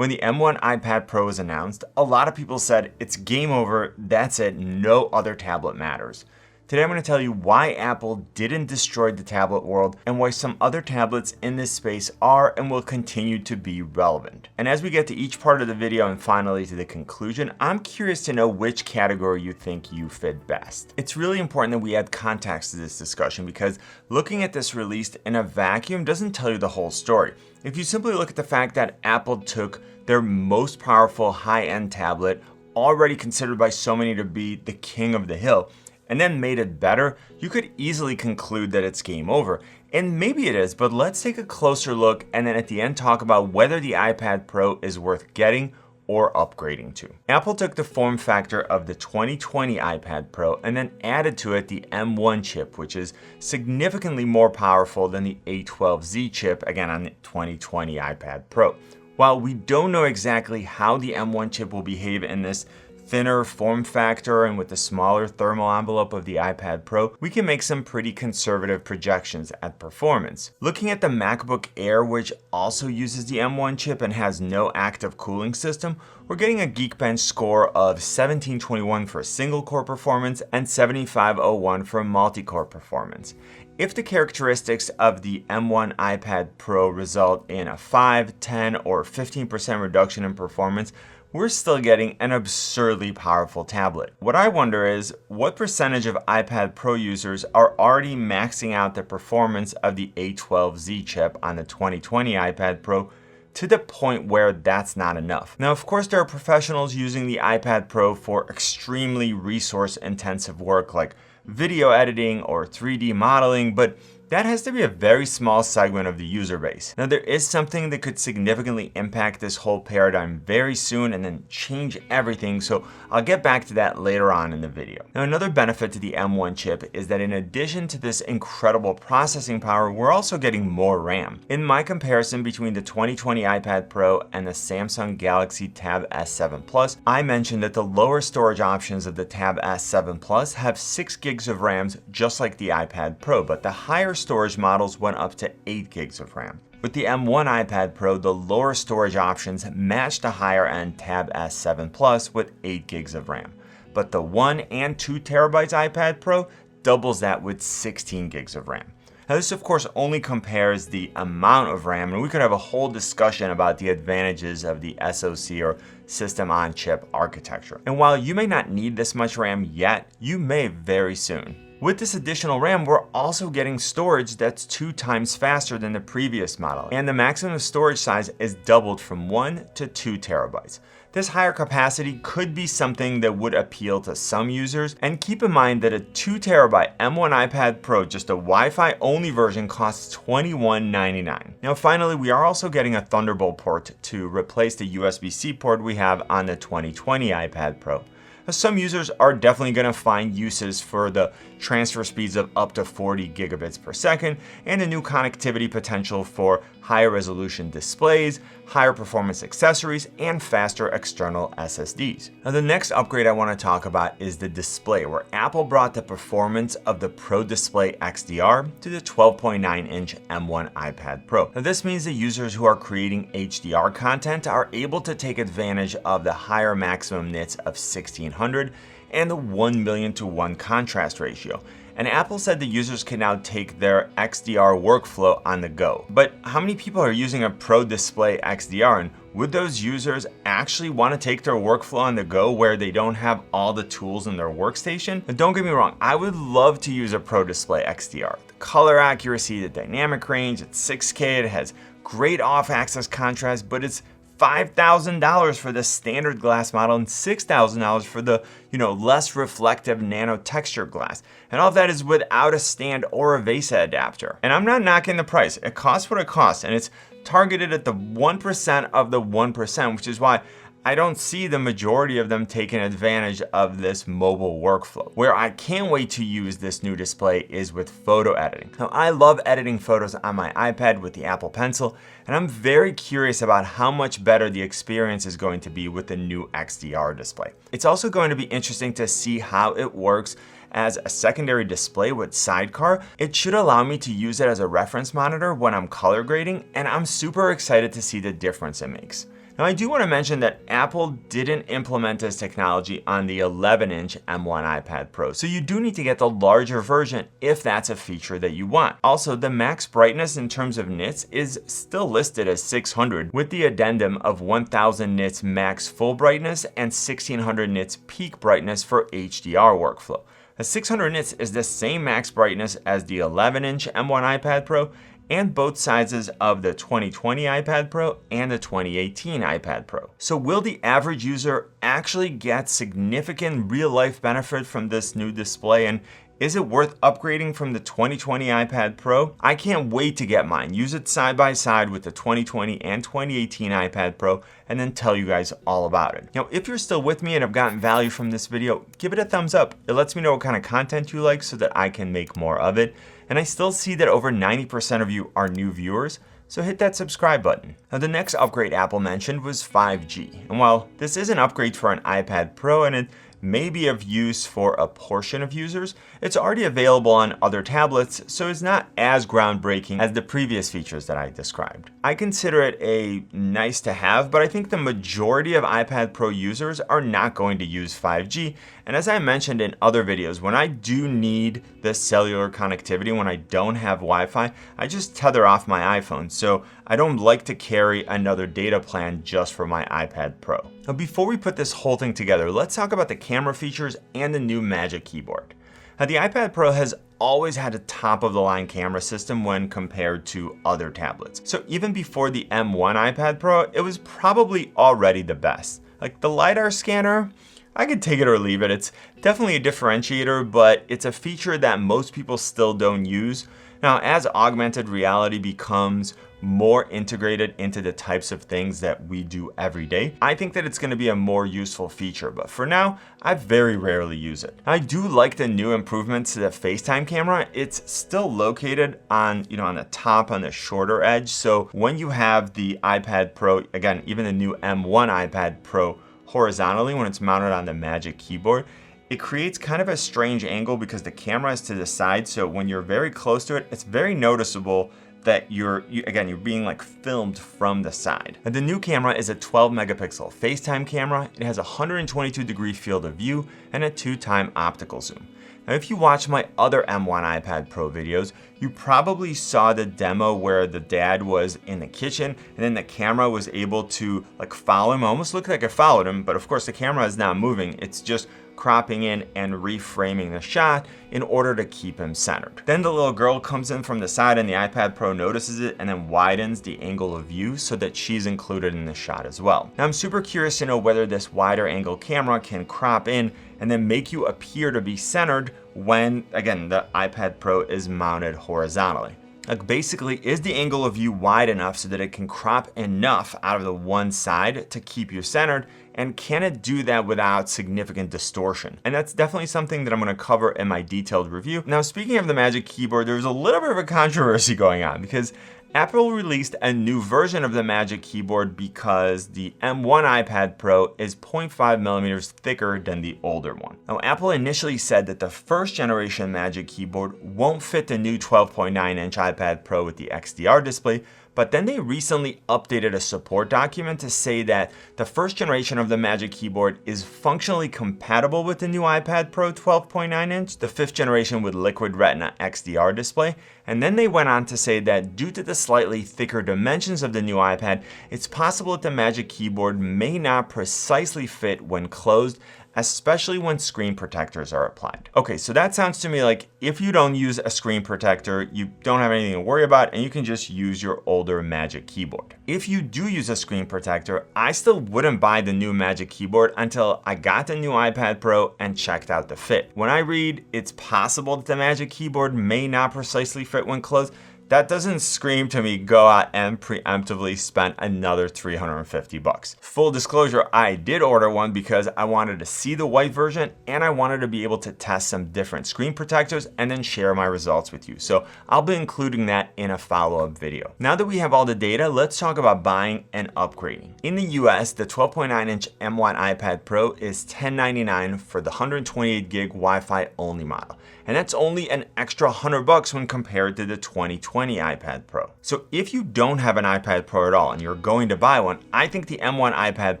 When the M1 iPad Pro was announced, a lot of people said it's game over, that's it, no other tablet matters. Today I'm going to tell you why Apple didn't destroy the tablet world and why some other tablets in this space are and will continue to be relevant. And as we get to each part of the video and finally to the conclusion, I'm curious to know which category you think you fit best. It's really important that we add context to this discussion because looking at this release in a vacuum doesn't tell you the whole story. If you simply look at the fact that Apple took their most powerful high-end tablet, already considered by so many to be the king of the hill, and then made it better, you could easily conclude that it's game over. And maybe it is, but let's take a closer look and then at the end talk about whether the iPad Pro is worth getting or upgrading to. Apple took the form factor of the 2020 iPad Pro and then added to it the M1 chip, which is significantly more powerful than the A12Z chip, again on the 2020 iPad Pro. While we don't know exactly how the M1 chip will behave in this thinner form factor and with the smaller thermal envelope of the iPad Pro, we can make some pretty conservative projections at performance. Looking at the MacBook Air, which also uses the M1 chip and has no active cooling system, we're getting a Geekbench score of 1721 for single core performance and 7501 for multi-core performance. If the characteristics of the M1 iPad Pro result in a 5, 10, or 15% reduction in performance, we're still getting an absurdly powerful tablet. What I wonder is, what percentage of iPad Pro users are already maxing out the performance of the A12Z chip on the 2020 iPad Pro to the point where that's not enough? Now, of course, there are professionals using the iPad Pro for extremely resource-intensive work like video editing or 3D modeling, but that has to be a very small segment of the user base. Now, there is something that could significantly impact this whole paradigm very soon and then change everything, so I'll get back to that later on in the video. Now, another benefit to the M1 chip is that in addition to this incredible processing power, we're also getting more RAM. In my comparison between the 2020 iPad Pro and the Samsung Galaxy Tab S7 Plus, I mentioned that the lower storage options of the Tab S7 Plus have 6 gigs of RAM just like the iPad Pro, but the higher storage models went up to 8 gigs of RAM. With the M1 iPad Pro, the lower storage options match the higher end Tab S7 Plus with 8 gigs of RAM. But the 1 and 2 terabytes iPad Pro doubles that with 16 gigs of RAM. Now this of course only compares the amount of RAM, and we could have a whole discussion about the advantages of the SoC or system on chip architecture. And while you may not need this much RAM yet, you may very soon. With this additional RAM, we're also getting storage that's 2 times faster than the previous model, and the maximum storage size is doubled from 1 to 2 terabytes. This higher capacity could be something that would appeal to some users, and keep in mind that a 2 terabyte M1 iPad Pro, just a Wi-Fi only version, costs $21.99. Now finally, we are also getting a Thunderbolt port to replace the USB-C port we have on the 2020 iPad Pro. Some users are definitely going to find uses for the transfer speeds of up to 40 gigabits per second and the new connectivity potential for higher resolution displays, higher performance accessories, and faster external SSDs. Now the next upgrade I want to talk about is the display, where Apple brought the performance of the Pro Display XDR to the 12.9-inch M1 iPad Pro. Now this means that users who are creating HDR content are able to take advantage of the higher maximum nits of 1600 and the 1,000,000:1 contrast ratio. And Apple said the users can now take their XDR workflow on the go. But how many people are using a Pro Display XDR, and would those users actually want to take their workflow on the go where they don't have all the tools in their workstation? And don't get me wrong, I would love to use a Pro Display XDR. The color accuracy, the dynamic range, it's 6K, it has great off-axis contrast, but it's $5,000 for the standard glass model and $6,000 for the, less reflective nano texture glass. And all of that is without a stand or a VESA adapter. And I'm not knocking the price. It costs what it costs, and it's targeted at the 1% of the 1%, which is why I don't see the majority of them taking advantage of this mobile workflow. Where I can't wait to use this new display is with photo editing. Now, I love editing photos on my iPad with the Apple Pencil, and I'm very curious about how much better the experience is going to be with the new XDR display. It's also going to be interesting to see how it works as a secondary display with Sidecar. It should allow me to use it as a reference monitor when I'm color grading, and I'm super excited to see the difference it makes. Now I do want to mention that Apple didn't implement this technology on the 11-inch M1 iPad Pro, so you do need to get the larger version if that's a feature that you want. Also, the max brightness in terms of nits is still listed as 600 with the addendum of 1000 nits max full brightness and 1600 nits peak brightness for HDR workflow. The 600 nits is the same max brightness as the 11-inch M1 iPad Pro and both sizes of the 2020 iPad Pro and the 2018 iPad Pro. So will the average user actually get significant real-life benefit from this new display, and is it worth upgrading from the 2020 iPad Pro? I can't wait to get mine, use it side by side with the 2020 and 2018 iPad Pro, and then tell you guys all about it. Now, if you're still with me and have gotten value from this video, give it a thumbs up. It lets me know what kind of content you like so that I can make more of it. And I still see that over 90% of you are new viewers, so hit that subscribe button. Now, the next upgrade Apple mentioned was 5G. And while this is an upgrade for an iPad Pro and it may be of use for a portion of users, it's already available on other tablets, so it's not as groundbreaking as the previous features that I described. I consider it a nice to have, but I think the majority of iPad Pro users are not going to use 5G. And as I mentioned in other videos, when I do need the cellular connectivity, when I don't have Wi-Fi, I just tether off my iPhone. So I don't like to carry another data plan just for my iPad Pro. Now, before we put this whole thing together, let's talk about the camera features and the new Magic Keyboard. Now, the iPad Pro has always had a top-of-the-line camera system when compared to other tablets. So even before the M1 iPad Pro, it was probably already the best. Like the LiDAR scanner, I could take it or leave it. It's definitely a differentiator, but it's a feature that most people still don't use. Now, as augmented reality becomes more integrated into the types of things that we do every day, I think that it's going to be a more useful feature, but for now, I very rarely use it. I do like the new improvements to the FaceTime camera. It's still located on, on the top, on the shorter edge, so when you have the iPad Pro, again, even the new M1 iPad Pro horizontally, when it's mounted on the Magic Keyboard, it creates kind of a strange angle because the camera is to the side, so when you're very close to it, it's very noticeable that you're being like filmed from the side. And the new camera is a 12 megapixel FaceTime camera. It has a 122-degree field of view and a 2x optical zoom. Now, if you watch my other M1 iPad Pro videos, you probably saw the demo where the dad was in the kitchen and then the camera was able to like follow him. Almost looked like it followed him, but of course the camera is not moving. It's just cropping in and reframing the shot in order to keep him centered. Then the little girl comes in from the side and the iPad Pro notices it and then widens the angle of view so that she's included in the shot as well. Now, I'm super curious to know whether this wider angle camera can crop in and then make you appear to be centered when, again, the iPad Pro is mounted horizontally. Like basically, is the angle of view wide enough so that it can crop enough out of the one side to keep you centered? And can it do that without significant distortion? And that's definitely something that I'm going to cover in my detailed review. Now, speaking of the Magic Keyboard, there's a little bit of a controversy going on because Apple released a new version of the Magic Keyboard because the M1 iPad Pro is 0.5 millimeters thicker than the older one. Now, Apple initially said that the first generation Magic Keyboard won't fit the new 12.9-inch iPad Pro with the XDR display, but then they recently updated a support document to say that the first generation of the Magic Keyboard is functionally compatible with the new iPad Pro 12.9-inch, the fifth generation with Liquid Retina XDR display, and then they went on to say that due to the slightly thicker dimensions of the new iPad, it's possible that the Magic Keyboard may not precisely fit when closed, especially when screen protectors are applied. Okay, so that sounds to me like if you don't use a screen protector, you don't have anything to worry about and you can just use your older Magic Keyboard. If you do use a screen protector, I still wouldn't buy the new Magic Keyboard until I got the new iPad Pro and checked out the fit. When I read it's possible that the Magic Keyboard may not precisely fit when closed, that doesn't scream to me go out and preemptively spend another $350. Full disclosure, I did order one because I wanted to see the white version and I wanted to be able to test some different screen protectors and then share my results with you. So I'll be including that in a follow-up video. Now that we have all the data, let's talk about buying and upgrading. In the US, the 12.9-inch M1 iPad Pro is $1099 for the 128 gig Wi-Fi only model. And that's only an extra $100 when compared to the 2020 2020 iPad Pro. So if you don't have an iPad Pro at all and you're going to buy one, I think the M1 iPad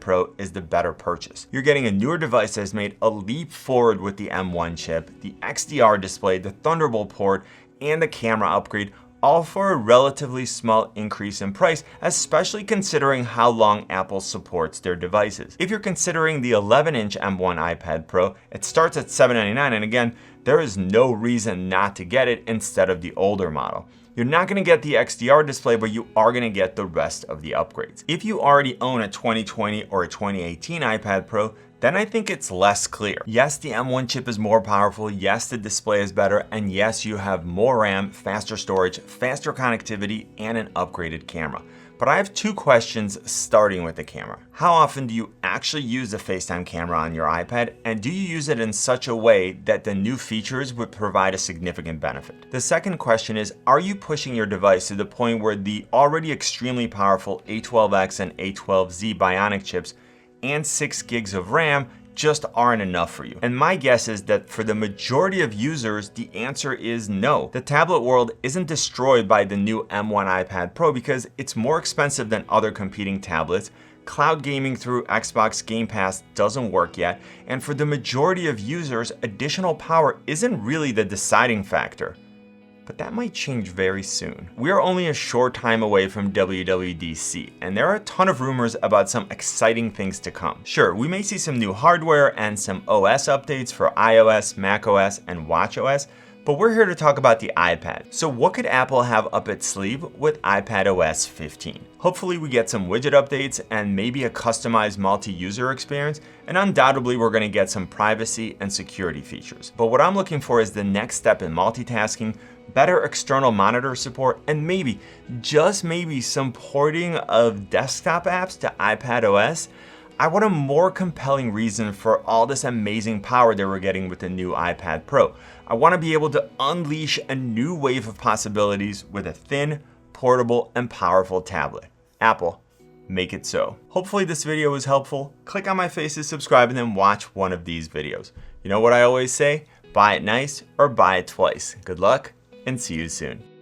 Pro is the better purchase. You're getting a newer device that has made a leap forward with the M1 chip, the XDR display, the Thunderbolt port, and the camera upgrade, all for a relatively small increase in price, especially considering how long Apple supports their devices. If you're considering the 11-inch M1 iPad Pro, it starts at $799, and again, there is no reason not to get it instead of the older model. You're not going to get the XDR display, but you are going to get the rest of the upgrades. If you already own a 2020 or a 2018 iPad Pro, then I think it's less clear. Yes, the M1 chip is more powerful, yes, the display is better, and yes, you have more RAM, faster storage, faster connectivity, and an upgraded camera. But I have two questions starting with the camera. How often do you actually use the FaceTime camera on your iPad, and do you use it in such a way that the new features would provide a significant benefit? The second question is, are you pushing your device to the point where the already extremely powerful A12X and A12Z Bionic chips and 6 gigs of RAM just aren't enough for you? And my guess is that for the majority of users, the answer is no. The tablet world isn't destroyed by the new M1 iPad Pro because it's more expensive than other competing tablets. Cloud gaming through Xbox Game Pass doesn't work yet, and for the majority of users, additional power isn't really the deciding factor. But that might change very soon. We are only a short time away from WWDC, and there are a ton of rumors about some exciting things to come. Sure, we may see some new hardware and some OS updates for iOS, macOS, and watchOS, but we're here to talk about the iPad. So what could Apple have up its sleeve with iPadOS 15? Hopefully we get some widget updates and maybe a customized multi-user experience, and undoubtedly we're going to get some privacy and security features. But what I'm looking for is the next step in multitasking, better external monitor support, and maybe, just maybe, some porting of desktop apps to iPadOS. I want a more compelling reason for all this amazing power that we're getting with the new iPad Pro. I want to be able to unleash a new wave of possibilities with a thin, portable, and powerful tablet. Apple, make it so. Hopefully this video was helpful. Click on my face to subscribe and then watch one of these videos. You know what I always say? Buy it nice or buy it twice. Good luck and see you soon.